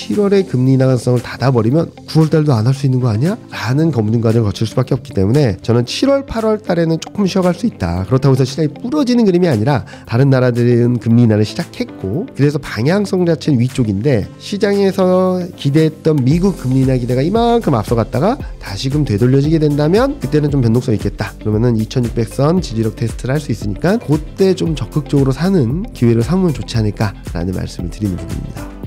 7월에 금리 인하 가능성을 닫아버리면 9월달도 안 할 수 있는 거 아니야? 라는 검증 과정을 거칠 수밖에 없기 때문에 저는 7월 8월 달에는 조금 쉬어갈 수 있다. 그렇다고 해서 시장이 부러지는 그림이 아니라 다른 나라들은 금리 인하를 시작했고 그래서 방향성 자체는 위쪽인데 시장에서 기대했던 미국 금리 인하 기대가 이만큼 앞서갔다가 다시금 되돌려지게 된다면 그때는 좀 변동성 있겠다. 그러면은 2600선 지지력 테스트를 할 수 있으니까 그때 좀 적극적으로 사는 기회를 삼으면 좋지 않을까라는 말씀을 드리는 부분입니다.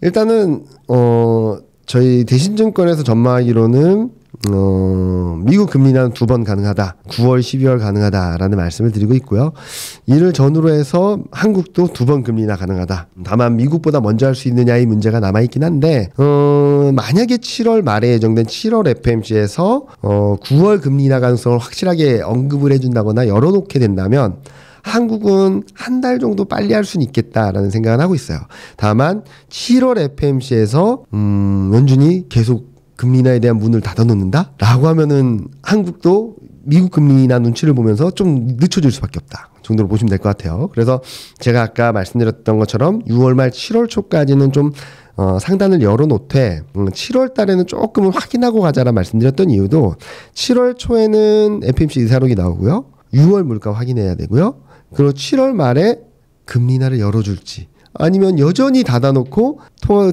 일단은 저희 대신증권에서 전망하기로는 미국 금리 인하는 2번 가능하다. 9월, 12월 가능하다라는 말씀을 드리고 있고요. 이를 전후로 해서 한국도 2번 금리 인하 가능하다. 다만 미국보다 먼저 할 수 있느냐의 문제가 남아있긴 한데 만약에 7월 말에 예정된 7월 FMC에서 9월 금리 인하 가능성을 확실하게 언급을 해준다거나 열어놓게 된다면 한국은 한 달 정도 빨리 할 수는 있겠다라는 생각을 하고 있어요. 다만 7월 FMC에서 연준이 계속 금리 인하에 대한 문을 닫아놓는다? 라고 하면은 한국도 미국 금리 인하 눈치를 보면서 좀 늦춰질 수밖에 없다 정도로 보시면 될 것 같아요. 그래서 제가 아까 말씀드렸던 것처럼 6월 말 7월 초까지는 좀 상단을 열어놓되 7월 달에는 조금은 확인하고 가자라 말씀드렸던 이유도 7월 초에는 FMC 의사록이 나오고요. 6월 물가 확인해야 되고요. 그리고 7월 말에 금리 인하를 열어줄지 아니면 여전히 닫아놓고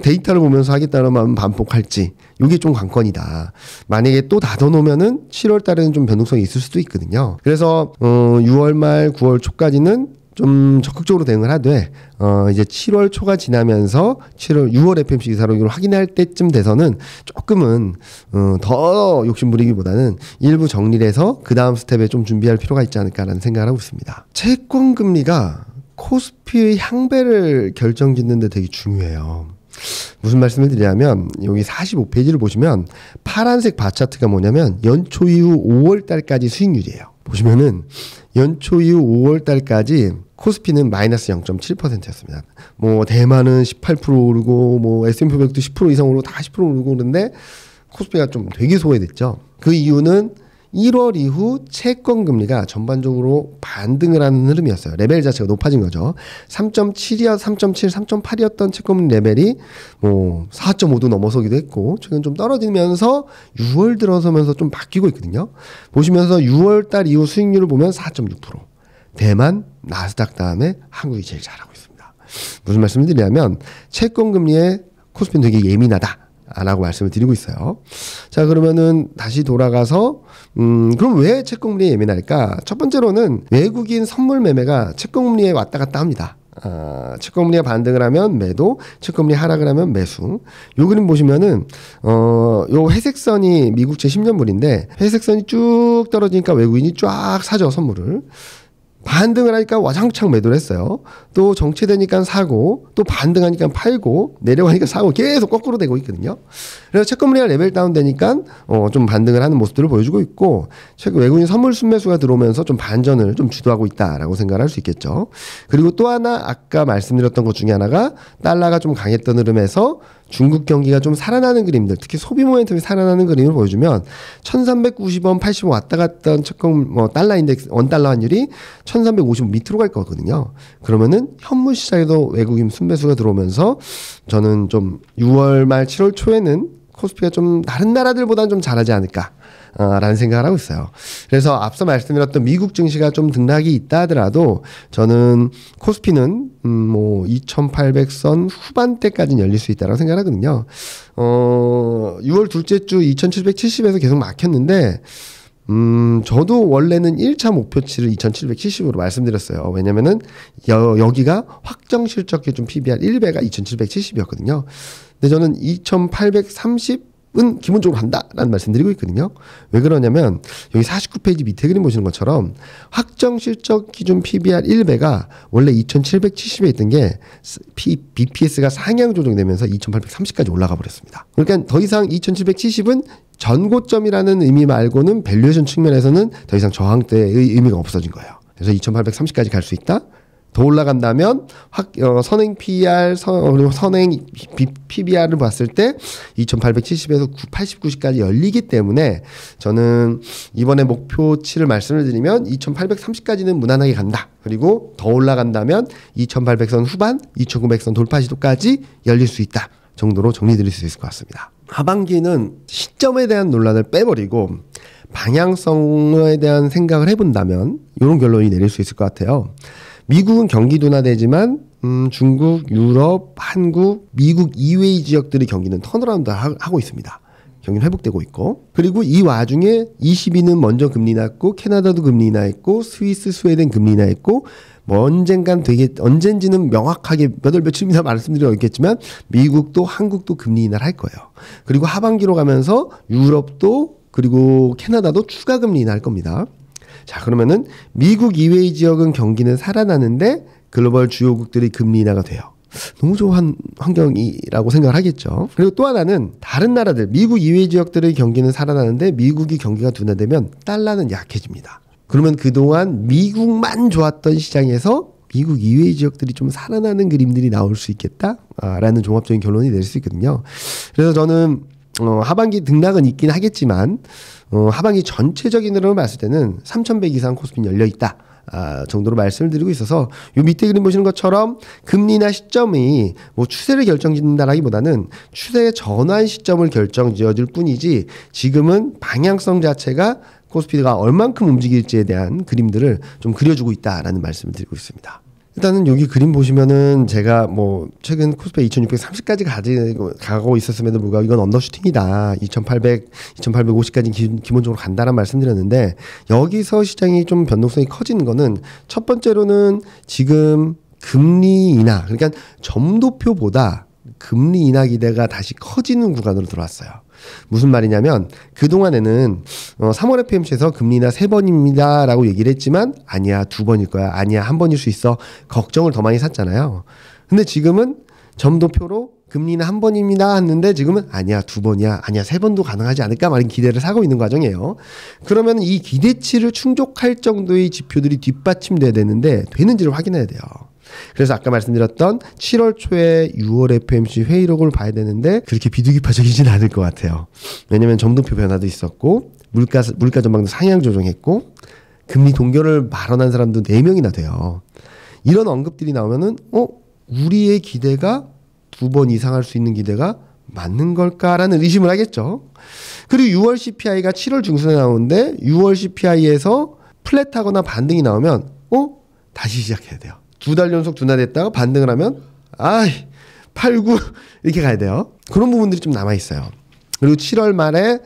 데이터를 보면서 하겠다는 마음 반복할지 이게 좀 관건이다. 만약에 또 닫아놓으면은 7월 달에는 좀 변동성이 있을 수도 있거든요. 그래서 6월 말 9월 초까지는 좀 적극적으로 대응을 하되 이제 7월 초가 지나면서 6월 FMC 의사록을 확인할 때쯤 돼서는 조금은 더 욕심 부리기보다는 일부 정리를 해서 그 다음 스텝에 좀 준비할 필요가 있지 않을까라는 생각을 하고 있습니다. 채권 금리가 코스피의 향배를 결정짓는 데 되게 중요해요. 무슨 말씀을 드리냐면 여기 45페이지를 보시면 파란색 바 차트가 뭐냐면 연초 이후 5월 달까지 수익률이에요. 보시면은 연초 이후 5월 달까지 코스피는 마이너스 0.7%였습니다. 뭐 대만은 18% 오르고 뭐 S&P 500도 10% 이상 오르고 다 10% 오르고 그러는데 코스피가 좀 되게 소외됐죠. 그 이유는 1월 이후 채권 금리가 전반적으로 반등을 하는 흐름이었어요. 레벨 자체가 높아진 거죠. 3.7, 3.8이었던 채권 금리 레벨이 뭐 4.5도 넘어서기도 했고 최근 좀 떨어지면서 6월 들어서면서 좀 바뀌고 있거든요. 보시면서 6월 달 이후 수익률을 보면 4.6%. 대만, 나스닥 다음에 한국이 제일 잘하고 있습니다. 무슨 말씀을 드리냐면 채권 금리에 코스피는 되게 예민하다. 라고 말씀을 드리고 있어요. 자, 그러면은 다시 돌아가서 그럼 왜 채권금리에 예민할까? 첫 번째로는 외국인 선물 매매가 채권금리에 왔다 갔다 합니다. 채권금리가 반등을 하면 매도, 채권금리 하락을 하면 매수. 요 그림 보시면은 요 회색선이 미국채 10년물인데 회색선이 쭉 떨어지니까 외국인이 쫙 사죠, 선물을. 반등을 하니까 와장창 매도를 했어요. 또 정체되니까 사고, 또 반등하니까 팔고, 내려가니까 사고, 계속 거꾸로 되고 있거든요. 그래서 채권금리가 레벨 다운 되니까 좀 반등을 하는 모습들을 보여주고 있고, 최근 외국인 선물 순매수가 들어오면서 좀 반전을 좀 주도하고 있다라고 생각을 할 수 있겠죠. 그리고 또 하나 아까 말씀드렸던 것 중에 하나가 달러가 좀 강했던 흐름에서 중국 경기가 좀 살아나는 그림들, 특히 소비 모멘텀이 살아나는 그림을 보여주면 1390원, 80원 왔다 갔던 채권 달러 인덱스 원달러 환율이 1350원 밑으로 갈 거거든요. 그러면은 현물 시장에도 외국인 순매수가 들어오면서 저는 좀 6월 말 7월 초에는 코스피가 좀 다른 나라들보다는 좀 잘하지 않을까 라는 생각을 하고 있어요. 그래서 앞서 말씀드렸던 미국 증시가 좀 등락이 있다 하더라도 저는 코스피는 뭐 2800선 후반대까지는 열릴 수 있다고 생각하거든요. 6월 둘째 주 2770에서 계속 막혔는데 저도 원래는 1차 목표치를 2770으로 말씀드렸어요. 왜냐면은 여기가 확정 실적 기준 PBR 1배가 2770이었거든요. 근데 저는 2830은 기본적으로 간다라는 말씀드리고 있거든요. 왜 그러냐면 여기 49페이지 밑에 그림 보시는 것처럼 확정 실적 기준 PBR 1배가 원래 2770에 있던 게 BPS가 상향 조정되면서 2830까지 올라가 버렸습니다. 그러니까 더 이상 2770은 전고점이라는 의미 말고는 밸류에이션 측면에서는 더 이상 저항대의 의미가 없어진 거예요. 그래서 2830까지 갈 수 있다. 더 올라간다면 선행 PER 그리고 선행 PBR을 봤을 때 2870에서 89시까지 열리기 때문에 저는 이번에 목표치를 말씀을 드리면 2830까지는 무난하게 간다. 그리고 더 올라간다면 2800선 후반, 2900선 돌파 시도까지 열릴 수 있다 정도로 정리드릴 수 있을 것 같습니다. 하반기는 시점에 대한 논란을 빼버리고 방향성에 대한 생각을 해본다면 이런 결론이 내릴 수 있을 것 같아요. 미국은 경기 둔화되지만 중국, 유럽, 한국, 미국 이외의 지역들의 경기는 턴어라운드 하고 있습니다. 경기는 회복되고 있고, 그리고 이 와중에 22는 먼저 금리 났고 캐나다도 금리 인하했고 스위스, 스웨덴 금리 인하했고 뭐 언젠지는 명확하게 몇 월 며칠입니다 말씀드리고 있겠지만 미국도 한국도 금리 인하를 할 거예요. 그리고 하반기로 가면서 유럽도 그리고 캐나다도 추가 금리 인하할 겁니다. 자, 그러면은 미국 이외의 지역은 경기는 살아나는데 글로벌 주요국들이 금리 인하가 돼요. 너무 좋은 환경이라고 생각을 하겠죠. 그리고 또 하나는 다른 나라들, 미국 이외의 지역들의 경기는 살아나는데 미국이 경기가 둔화되면 달러는 약해집니다. 그러면 그동안 미국만 좋았던 시장에서 미국 이외의 지역들이 좀 살아나는 그림들이 나올 수 있겠다라는 종합적인 결론이 낼 수 있거든요. 그래서 저는 하반기 등락은 있긴 하겠지만 하반기 전체적인 흐름을 봤을 때는 3100 이상 코스피는 열려있다 정도로 말씀을 드리고 있어서 요 밑에 그림 보시는 것처럼 금리나 시점이 뭐 추세를 결정짓는다라기보다는 추세의 전환 시점을 결정지어줄 뿐이지 지금은 방향성 자체가 코스피가 얼만큼 움직일지에 대한 그림들을 좀 그려주고 있다라는 말씀을 드리고 있습니다. 일단은 여기 그림 보시면은 제가 뭐 최근 코스피 2630까지 가고 있었음에도 불구하고 이건 언더슈팅이다. 2800, 2850까지 기본적으로 간다는 말씀드렸는데 여기서 시장이 좀 변동성이 커지는 거는 첫 번째로는 지금 금리 인하, 그러니까 점도표보다 금리 인하 기대가 다시 커지는 구간으로 들어왔어요. 무슨 말이냐면 그동안에는 3월 FOMC에서 금리 인하 3번입니다 라고 얘기를 했지만 아니야 2번일 거야, 아니야 1번일 수 있어, 걱정을 더 많이 샀잖아요. 근데 지금은 점도표로 금리 인하 1번입니다 했는데 지금은 아니야 2번이야, 아니야 3번도 가능하지 않을까 말인 기대를 사고 있는 과정이에요. 그러면 이 기대치를 충족할 정도의 지표들이 뒷받침돼야 되는데 되는지를 확인해야 돼요. 그래서 아까 말씀드렸던 7월 초에 6월 FOMC 회의록을 봐야 되는데 그렇게 비둘기파적이진 않을 것 같아요. 왜냐하면 점도표 변화도 있었고 물가 전망도 상향 조정했고 금리 동결을 발언한 사람도 4명이나 돼요. 이런 언급들이 나오면은 우리의 기대가 2번 이상 할 수 있는 기대가 맞는 걸까라는 의심을 하겠죠. 그리고 6월 CPI가 7월 중순에 나오는데 6월 CPI에서 플랫하거나 반등이 나오면 다시 시작해야 돼요. 2달 연속 둔화됐다가 반등을 하면 8, 9 이렇게 가야 돼요. 그런 부분들이 좀 남아있어요. 그리고 7월 말에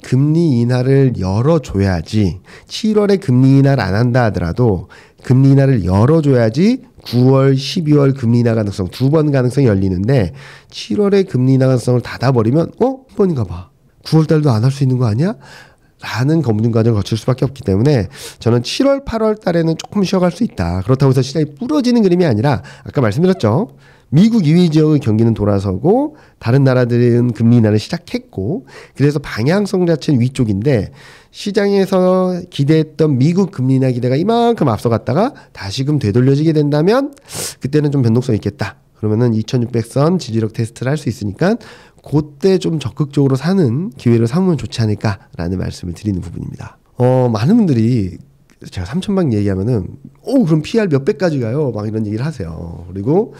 금리 인하를 열어줘야지, 7월에 금리 인하를 안 한다 하더라도 금리 인하를 열어줘야지 9월, 12월 금리 인하 가능성 2번 가능성이 열리는데 7월에 금리 인하 가능성을 닫아버리면 한 번인가 봐. 9월 달도 안 할 수 있는 거 아니야? 라는 검증 과정을 거칠 수밖에 없기 때문에 저는 7월, 8월 달에는 조금 쉬어갈 수 있다. 그렇다고 해서 시장이 부러지는 그림이 아니라 아까 말씀드렸죠. 미국 이외 지역의 경기는 돌아서고 다른 나라들은 금리 인하를 시작했고 그래서 방향성 자체는 위쪽인데 시장에서 기대했던 미국 금리 인하 기대가 이만큼 앞서갔다가 다시금 되돌려지게 된다면 그때는 좀 변동성이 있겠다. 그러면은 2600선 지지력 테스트를 할 수 있으니까 그때 좀 적극적으로 사는 기회를 삼으면 좋지 않을까라는 말씀을 드리는 부분입니다. 많은 분들이 제가 3000방 얘기하면은 그럼 PR 몇 배까지 가요? 막 이런 얘기를 하세요. 그리고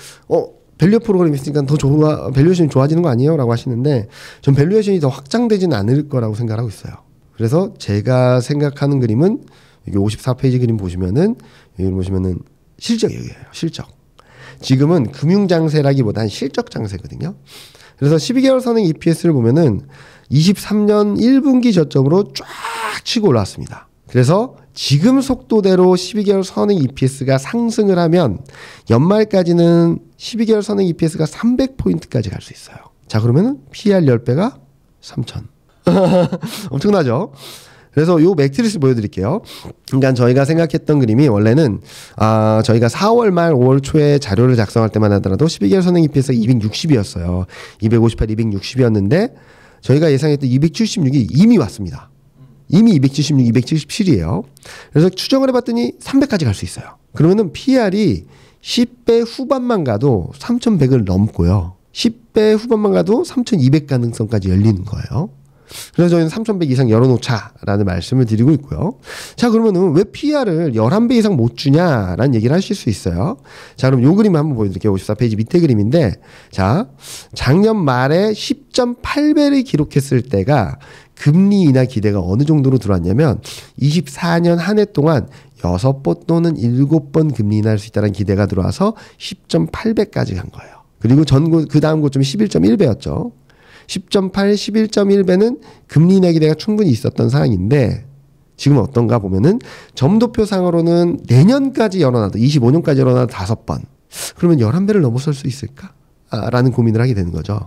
밸류 프로그램이 있으니까 더 밸류에이션이 좋아지는 거 아니에요? 라고 하시는데 전 밸류에이션이 더 확장되지는 않을 거라고 생각하고 있어요. 그래서 제가 생각하는 그림은 여기 54페이지 그림 보시면은 여기 보시면은 실적이에요. 실적. 지금은 금융장세라기보단 실적장세거든요. 그래서 12개월 선행 EPS를 보면은 23년 1분기 저점으로 쫙 치고 올라왔습니다. 그래서 지금 속도대로 12개월 선행 EPS가 상승을 하면 연말까지는 12개월 선행 EPS가 300포인트까지 갈 수 있어요. 자, 그러면은 PR 10배가 3,000. 엄청나죠? 그래서 요 매트리스 보여드릴게요. 그러니까 저희가 생각했던 그림이 원래는 저희가 4월 말 5월 초에 자료를 작성할 때만 하더라도 12개월 선행 EPS가 260이었어요. 258, 260이었는데 저희가 예상했던 276이 이미 왔습니다. 이미 276, 277이에요. 그래서 추정을 해봤더니 300까지 갈 수 있어요. 그러면은 PR이 10배 후반만 가도 3,100을 넘고요. 10배 후반만 가도 3,200 가능성까지 열리는 거예요. 그래서 저희는 3,100 이상 열어놓자라는 말씀을 드리고 있고요. 자, 그러면은 왜 PR을 11배 이상 못 주냐라는 얘기를 하실 수 있어요. 자, 그럼 요 그림 한번 보여드릴게요. 54페이지 밑에 그림인데, 자, 작년 말에 10.8배를 기록했을 때가 금리 인하 기대가 어느 정도로 들어왔냐면 24년 한 해 동안 6번 또는 7번 금리 인하할 수 있다는 기대가 들어와서 10.8배까지 간 거예요. 그리고 그 다음 고점이 11.1배였죠. 10.8, 11.1배는 금리 인하 기대가 충분히 있었던 상황인데 지금은 어떤가 보면은 점도표상으로는 내년까지 열어놔도 25년까지 열어놔도 5번. 그러면 11배를 넘어설 수 있을까? 라는 고민을 하게 되는 거죠.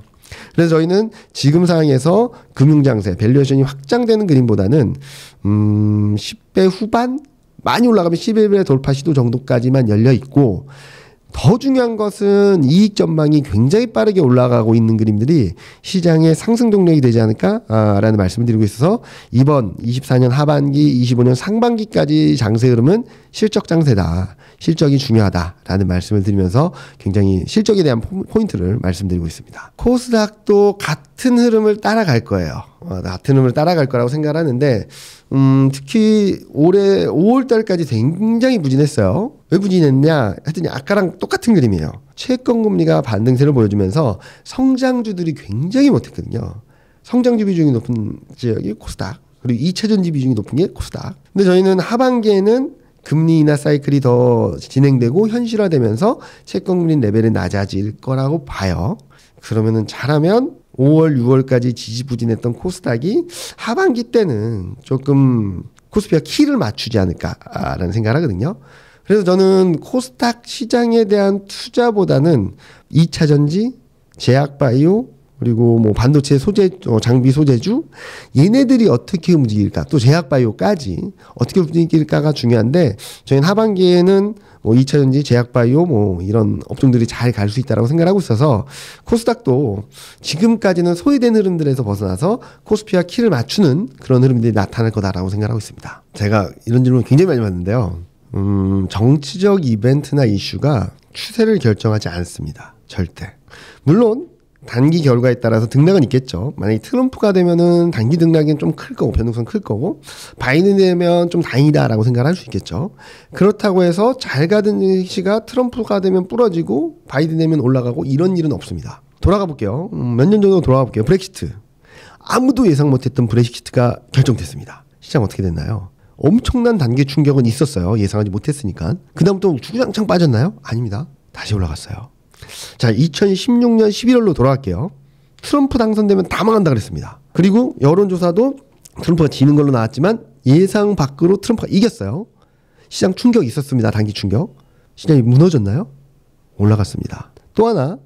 그래서 저희는 지금 상황에서 금융장세, 밸류에이션이 확장되는 그림보다는 10배 후반? 많이 올라가면 11배 돌파 시도 정도까지만 열려 있고 더 중요한 것은 이익 전망이 굉장히 빠르게 올라가고 있는 그림들이 시장의 상승 동력이 되지 않을까라는 말씀을 드리고 있어서 이번 24년 하반기, 25년 상반기까지 장세 흐름은 실적 장세다. 실적이 중요하다라는 말씀을 드리면서 굉장히 실적에 대한 포인트를 말씀드리고 있습니다. 코스닥도 같은 흐름을 따라갈 거예요. 같은 흐름을 따라갈 거라고 생각을 하는데 특히 올해 5월달까지 굉장히 부진했어요. 왜 부진했냐 했더니 아까랑 똑같은 그림이에요. 채권 금리가 반등세를 보여주면서 성장주들이 굉장히 못했거든요. 성장주 비중이 높은 지역이 코스닥, 그리고 2차전지 비중이 높은 게 코스닥. 근데 저희는 하반기에는 금리 인하 사이클이 더 진행되고 현실화되면서 채권 금리 레벨이 낮아질 거라고 봐요. 그러면은 잘하면 5월, 6월까지 지지부진했던 코스닥이 하반기 때는 조금 코스피와 키를 맞추지 않을까라는 생각을 하거든요. 그래서 저는 코스닥 시장에 대한 투자보다는 2차전지, 제약바이오, 그리고 뭐 반도체 장비 소재주 얘네들이 어떻게 움직일까, 또 제약바이오까지 어떻게 움직일까가 중요한데 저희는 하반기에는 뭐 2차전지, 제약바이오 뭐 이런 업종들이 잘 갈 수 있다라고 생각하고 있어서 코스닥도 지금까지는 소외된 흐름들에서 벗어나서 코스피와 키를 맞추는 그런 흐름들이 나타날 거다라고 생각하고 있습니다. 제가 이런 질문 굉장히 많이 받는데요. 정치적 이벤트나 이슈가 추세를 결정하지 않습니다. 절대. 물론 단기 결과에 따라서 등락은 있겠죠. 만약에 트럼프가 되면은 단기 등락은 좀 클 거고, 변동성 클 거고, 바이든 되면 좀 다행이다라고 생각을 할 수 있겠죠. 그렇다고 해서 잘 가던 시가 트럼프가 되면 부러지고, 바이든 되면 올라가고, 이런 일은 없습니다. 돌아가 볼게요. 몇 년 정도 돌아가 볼게요. 브렉시트. 아무도 예상 못했던 브렉시트가 결정됐습니다. 시장 어떻게 됐나요? 엄청난 단기 충격은 있었어요. 예상하지 못했으니까. 그다음부터 주구장창 빠졌나요? 아닙니다. 다시 올라갔어요. 자, 2016년 11월로 돌아갈게요. 트럼프 당선되면 다 망한다 그랬습니다. 그리고 여론조사도 트럼프가 지는 걸로 나왔지만 예상 밖으로 트럼프가 이겼어요. 시장 충격이 있었습니다. 단기 충격. 시장이 무너졌나요? 올라갔습니다. 또 하나,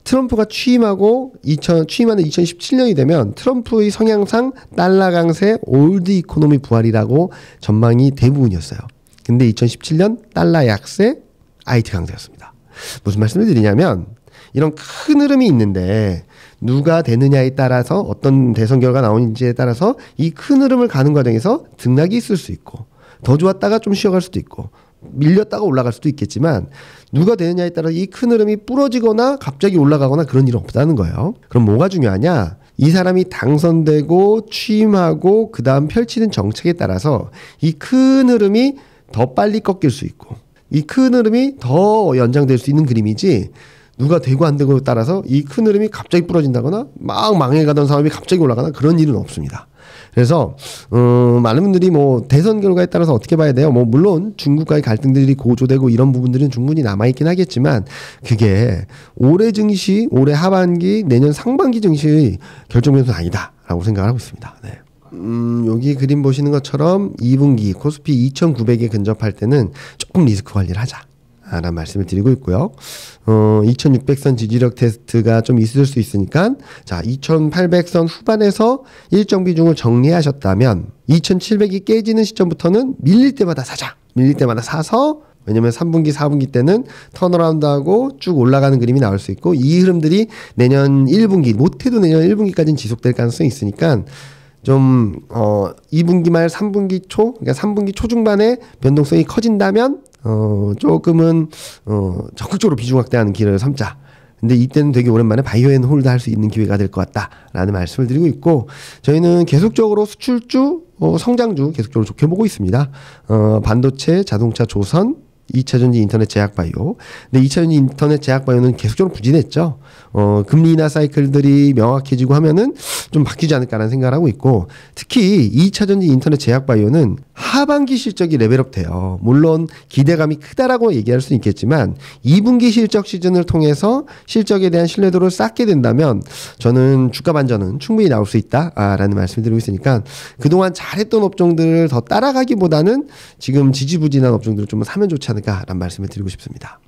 트럼프가 취임하는 2017년이 되면 트럼프의 성향상 달러 강세, 올드 이코노미 부활이라고 전망이 대부분이었어요. 근데 2017년 달러 약세, IT 강세였습니다. 무슨 말씀을 드리냐면 이런 큰 흐름이 있는데 누가 되느냐에 따라서 어떤 대선 결과가 나오는지에 따라서 이 큰 흐름을 가는 과정에서 등락이 있을 수 있고 더 좋았다가 좀 쉬어갈 수도 있고 밀렸다가 올라갈 수도 있겠지만 누가 되느냐에 따라 이 큰 흐름이 부러지거나 갑자기 올라가거나 그런 일은 없다는 거예요. 그럼 뭐가 중요하냐? 이 사람이 당선되고 취임하고 그 다음 펼치는 정책에 따라서 이 큰 흐름이 더 빨리 꺾일 수 있고 이 큰 흐름이 더 연장될 수 있는 그림이지 누가 되고 안 되고에 따라서 이 큰 흐름이 갑자기 부러진다거나 막 망해가던 사람이 갑자기 올라가나 그런 일은 없습니다. 그래서 많은 분들이 뭐 대선 결과에 따라서 어떻게 봐야 돼요? 뭐 물론 중국과의 갈등들이 고조되고 이런 부분들은 충분히 남아있긴 하겠지만 그게 올해 증시, 올해 하반기, 내년 상반기 증시의 결정 변수는 아니다라고 생각을 하고 있습니다. 네. 여기 그림 보시는 것처럼 2분기 코스피 2,900에 근접할 때는 조금 리스크 관리를 하자 라는 말씀을 드리고 있고요. 2600선 지지력 테스트가 좀 있을 수 있으니까 자 2800선 후반에서 일정 비중을 정리하셨다면 2700이 깨지는 시점부터는 밀릴 때마다 사자. 밀릴 때마다 사서 왜냐면 3분기, 4분기 때는 턴어라운드하고 쭉 올라가는 그림이 나올 수 있고 이 흐름들이 내년 1분기 못해도 내년 1분기까지는 지속될 가능성이 있으니까 좀 2분기 말 3분기 초 그러니까 3분기 초중반에 변동성이 커진다면 조금은 적극적으로 비중 확대하는 기회를 삼자. 근데 이때는 되게 오랜만에 바이오 앤 홀드 할 수 있는 기회가 될 것 같다라는 말씀을 드리고 있고, 저희는 계속적으로 수출주, 성장주 계속적으로 좋게 보고 있습니다. 반도체, 자동차, 조선, 2차전지 인터넷 제약 바이오. 근데 2차전지 인터넷 제약 바이오는 계속적으로 부진했죠. 금리나 사이클들이 명확해지고 하면은 좀 바뀌지 않을까라는 생각을 하고 있고, 특히 2차전지 인터넷 제약 바이오는 하반기 실적이 레벨업 돼요. 물론 기대감이 크다라고 얘기할 수는 있겠지만 2분기 실적 시즌을 통해서 실적에 대한 신뢰도를 쌓게 된다면 저는 주가 반전은 충분히 나올 수 있다라는 말씀을 드리고 있으니까, 그동안 잘했던 업종들을 더 따라가기보다는 지금 지지부진한 업종들을 좀 사면 좋지 않을까라는 말씀을 드리고 싶습니다.